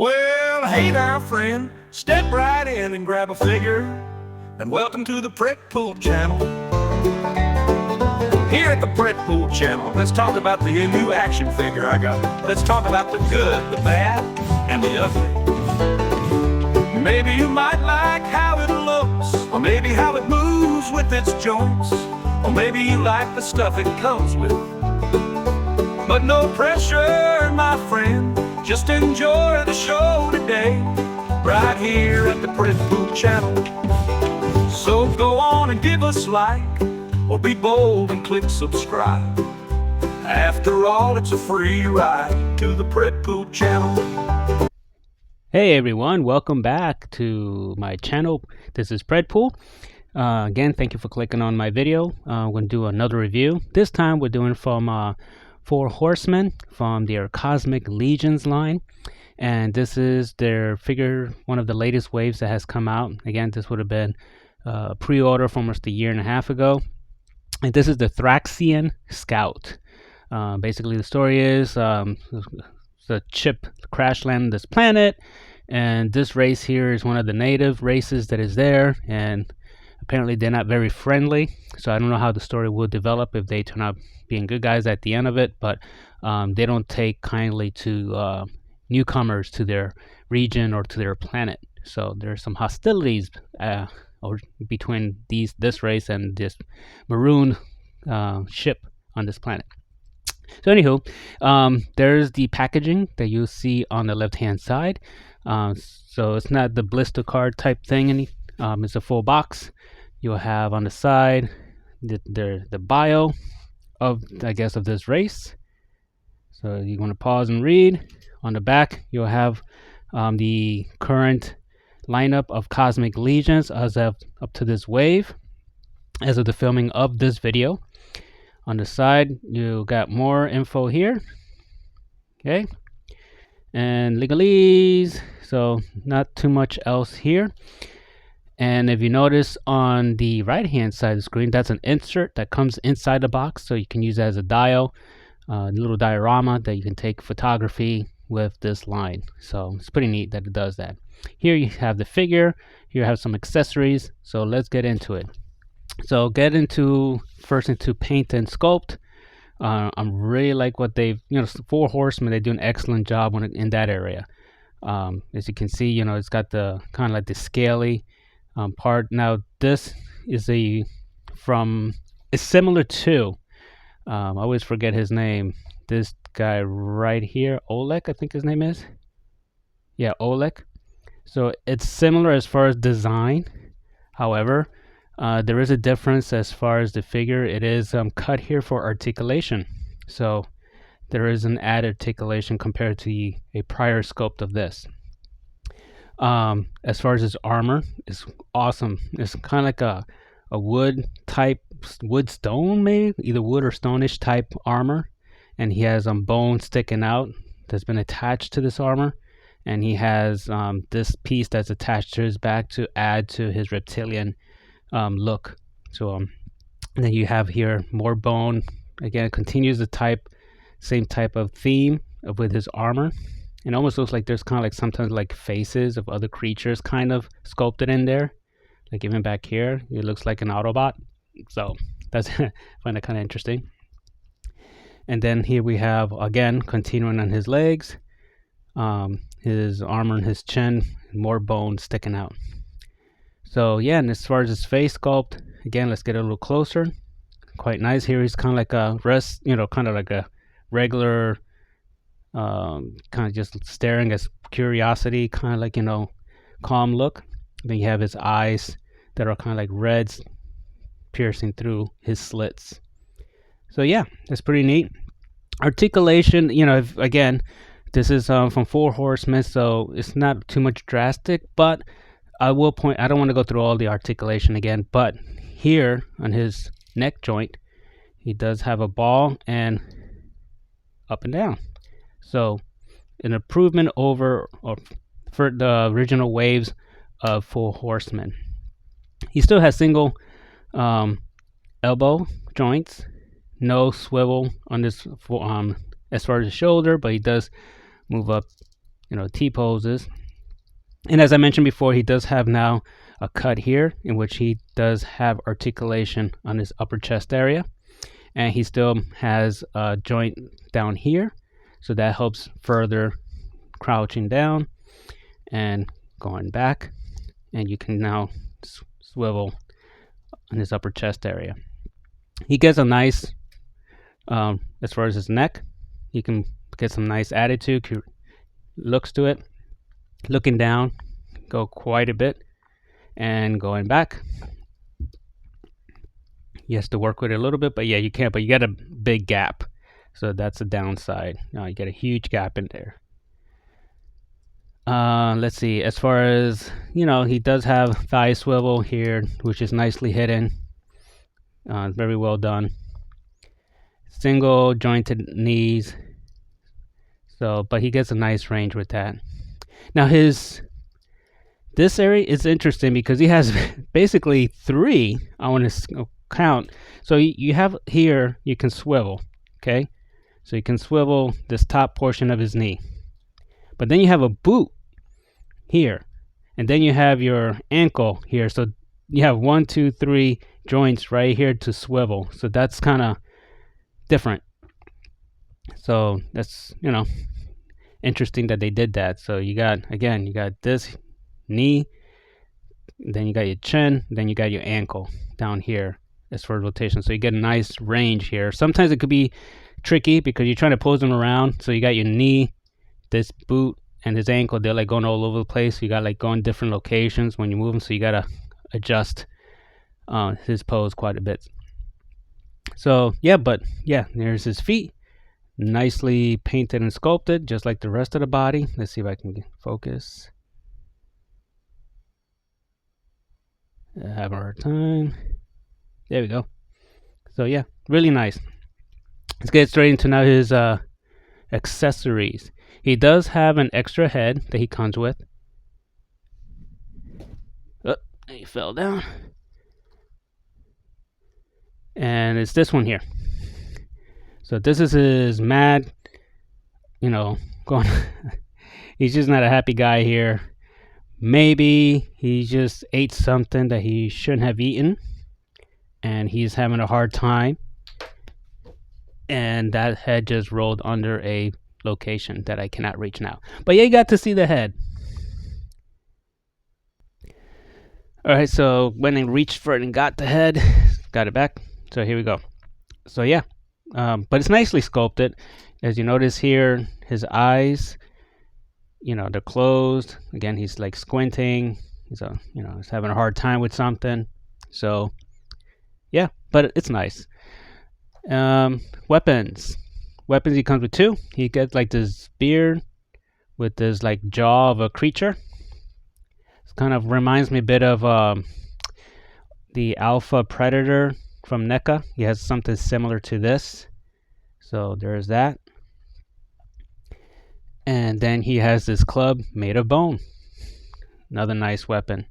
Well, hey there, friend. Step right in and grab a figure. And welcome to the Pret Pool Channel. Here at the Pret Pool Channel, let's talk about the new action figure I got. Let's talk about the good, the bad, and the ugly. Maybe you might like how it looks, or maybe how it moves with its joints, or maybe you like the stuff it comes with. But no pressure, my friend. Just enjoy the show today, right here at the Pret Pool Channel. So go on and give us like, or be bold and click subscribe. After all, it's a free ride to the Pret Pool Channel. Hey everyone, welcome back to my channel. This is Pret Pool. Again, thank you for clicking on my video. I'm going to do another review. This time we're doing from Four Horsemen from their Cosmic Legions line, and this is their figure, one of the latest waves that has come out. Again, this would have been pre-order from almost a year and a half ago, and this is the Thraxxian Scout. Basically the story is the ship crash landed this planet, and this race here is one of the native races that is there, and apparently they're not very friendly, so I don't know how the story will develop if they turn out being good guys at the end of it, but they don't take kindly to newcomers to their region or to their planet. So there's some hostilities between this race and this maroon ship on this planet. So anywho, there's the packaging that you see on the left hand side. So it's not the blister card type thing. It's a full box. You'll have on the side the bio of, I guess, of this race. So you're going to pause and read. On the back, you'll have the current lineup of Cosmic Legions as of up to this wave, as of the filming of this video. On the side, you got more info here. Okay, and legalese. So not too much else here. And if you notice on the right hand side of the screen, that's an insert that comes inside the box, so you can use it as a dio, little diorama that you can take photography with this line. So it's pretty neat that it does that. Here you have the figure, here you have some accessories, so let's get into it. So get first into paint and sculpt. I'm really like what they've, Four Horsemen, they do an excellent job in that area. As you can see, it's got the kind of like the scaly part. Now this is it's similar to I always forget his name, this guy right here, Oleg, I think his name is. Yeah, Oleg. So it's similar as far as design. However, there is a difference as far as the figure. It is cut here for articulation, so there is an added articulation compared to a prior sculpt of this. As far as his armor, it's awesome. It's kind of like a wood type, wood stone, maybe either wood or stonish type armor, and he has bone sticking out that's been attached to this armor, and he has this piece that's attached to his back to add to his reptilian look. So and then you have here more bone. Again, it continues the same type of theme with his armor. It almost looks like there's kind of like sometimes like faces of other creatures kind of sculpted in there. Like even back here, it looks like an Autobot. So that's I find that kind of interesting. And then here we have, again, continuing on his legs, his armor and his chin, more bone sticking out. So yeah, and as far as his face sculpt, again, let's get a little closer. Quite nice. Here he's kind of like a kind of like a regular, kind of just staring as curiosity, kind of like, calm look. Then you have his eyes that are kind of like reds piercing through his slits. So yeah, that's pretty neat. Articulation, again, this is from Four Horsemen, so it's not too much drastic, but I will point, I don't want to go through all the articulation again, but here on his neck joint, he does have a ball and up and down. So an improvement over for the original waves of Four Horsemen. He still has single elbow joints, no swivel on this as far as the shoulder, but he does move up T poses. And as I mentioned before, he does have now a cut here in which he does have articulation on his upper chest area, and he still has a joint down here, so that helps further crouching down and going back, and you can now swivel on his upper chest area. He gets a nice, as far as his neck, he can get some nice attitude, looks to it, looking down, go quite a bit, and going back. He has to work with it a little bit, but yeah, you can't. But you got a big gap, so that's a downside. You get a huge gap in there. Let's see. As far as he does have thigh swivel here, which is nicely hidden. Very well done. Single jointed knees. So, but he gets a nice range with that. Now this area is interesting because he has basically 3. I want to count. So you have here, you can swivel, okay? So you can swivel this top portion of his knee. But then you have a boot here. And then you have your ankle here. So you have 1, 2, 3 joints right here to swivel. So that's kind of different. So that's, interesting that they did that. So you got this knee, then you got your chin, then you got your ankle down here as for rotation. So you get a nice range here. Sometimes it could be tricky because you're trying to pose them around. So you got your knee, this boot, and his ankle. They're like going all over the place. You got like going different locations when you move them. So you got to adjust his pose quite a bit. So there's his feet. Nicely painted and sculpted, just like the rest of the body. Let's see if I can focus. I have a hard time. There we go. So yeah, really nice. Let's get straight into now his accessories. He does have an extra head that he comes with. Oh, he fell down. And it's this one here. So this is his mad, going. He's just not a happy guy here. Maybe he just ate something that he shouldn't have eaten, and he's having a hard time. And that head just rolled under a location that I cannot reach now. But yeah, you got to see the head. All right, so when I reached for it and got the head, got it back. So here we go. So yeah. But it's nicely sculpted. As you notice here, his eyes, they're closed. Again, he's like squinting. He's having a hard time with something. So, yeah, but it's nice. Weapons he comes with 2. He gets like this spear with this like jaw of a creature. It kind of reminds me a bit of the alpha predator from NECA. He has something similar to this. So there's that. And then he has this club made of bone. Another nice weapon.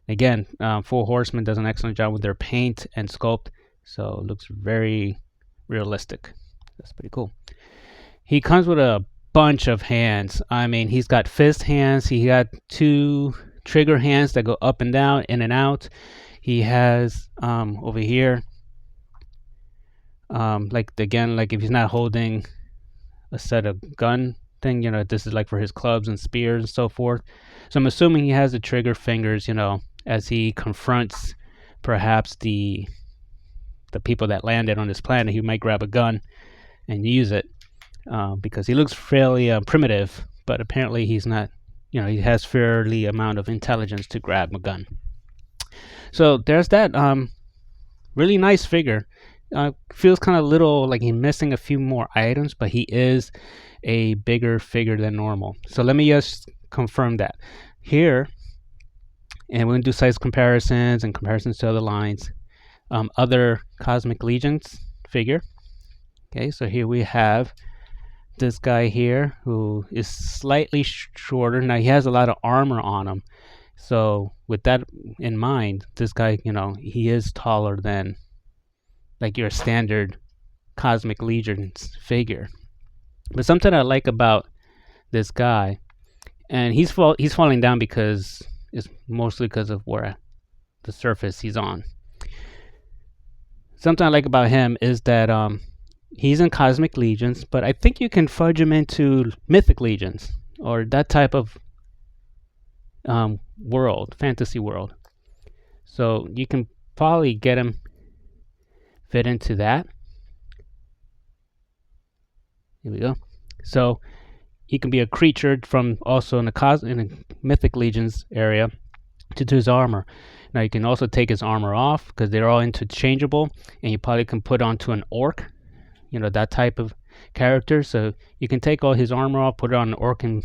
Again, Four Horsemen does an excellent job with their paint and sculpt. So it looks very realistic. That's pretty cool. He comes with a bunch of hands. I mean, he's got fist hands. He got 2 trigger hands that go up and down, in and out. He has over here, like if he's not holding a set of gun thing, this is like for his clubs and spears and so forth. So I'm assuming he has the trigger fingers, as he confronts perhaps the people that landed on this planet. He might grab a gun and use it because he looks fairly primitive, but apparently he's not. He has fairly amount of intelligence to grab a gun. So there's that. Really nice figure. Feels kind of little like he's missing a few more items, but he is a bigger figure than normal. So let me just confirm that here, and we're gonna do size comparisons and comparisons to other lines. Other Cosmic Legions figure. Okay, so here we have this guy here who is slightly shorter. Now he has a lot of armor on him, so with that in mind, this guy, he is taller than like your standard Cosmic Legions figure. But something I like about this guy and he's falling down because it's mostly because of where the surface he's on. Something I like about him is that he's in Cosmic Legions, but I think you can fudge him into Mythic Legions or that type of world, fantasy world. So you can probably get him fit into that. Here we go. So he can be a creature from also in the Mythic Legions area to do his armor. Now you can also take his armor off because they're all interchangeable, and you probably can put onto an orc, that type of character. So you can take all his armor off, put it on an orc in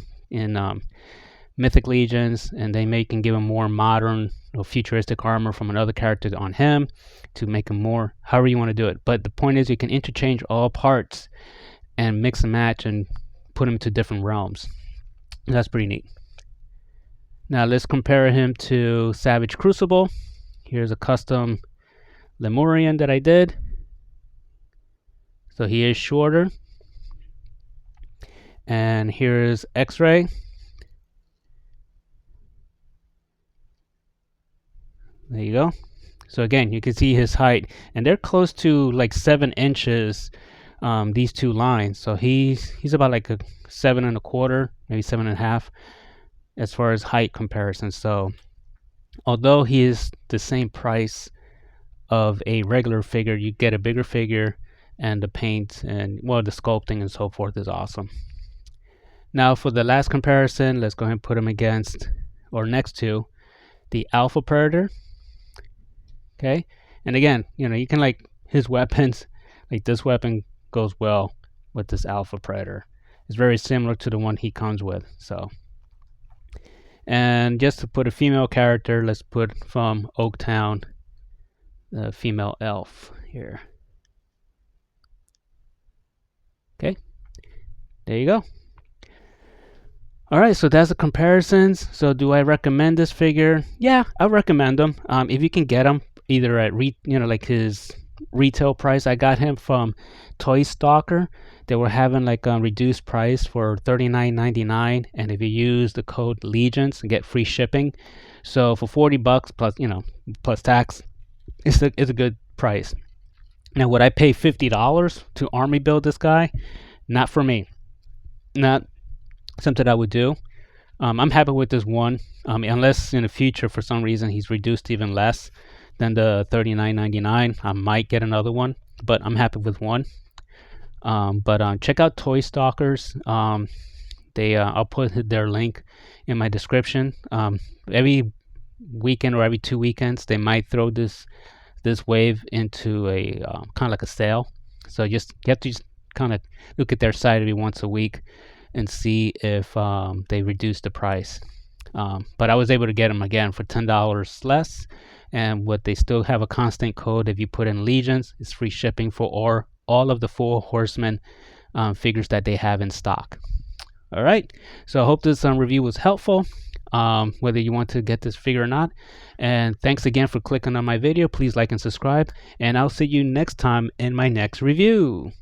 Mythic Legions, and they can give him more modern or futuristic armor from another character on him to make him more however you want to do it. But the point is you can interchange all parts and mix and match and put him to different realms. That's pretty neat. Now let's compare him to Savage Crucible. Here's a custom Lemurian that I did. So he is shorter. And here's X-Ray. There you go. So again, you can see his height, and they're close to like 7 inches. These two lines. So he's about like a 7 1/4, maybe 7 1/2, as far as height comparison. So although he is the same price of a regular figure, you get a bigger figure, and the paint and the sculpting and so forth is awesome. Now for the last comparison, let's go ahead and put him against or next to the Alpha Predator. Okay, and again, you can like his weapons, like this weapon goes well with this Alpha Predator. It's very similar to the one he comes with. So, and just to put a female character, let's put from Oaktown the female elf here. Okay, there you go. All right, so that's the comparisons. So do I recommend this figure? Yeah, I recommend them. If you can get them either at like his retail price. I got him from Toy Stalker. They were having like a reduced price for $39.99, and if you use the code Legions, you get free shipping. So for $40 plus plus tax, it's a good price. Now would I pay $50 to army build this guy? Not for me. Not something I would do. I'm happy with this one, unless in the future for some reason he's reduced even less than the $39.99. I might get another one, but I'm happy with one. But check out Toy Stalkers. I'll put their link in my description. Every weekend or every 2 weekends they might throw this wave into a kind of like a sale. So you have to just kind of look at their site every once a week and see if they reduce the price. But I was able to get them again for $10 less, and they still have a constant code. If you put in Legions, it's free shipping for all of the 4 Horsemen figures that they have in stock. All right, so I hope this review was helpful, whether you want to get this figure or not. And thanks again for clicking on my video. Please like and subscribe, and I'll see you next time in my next review.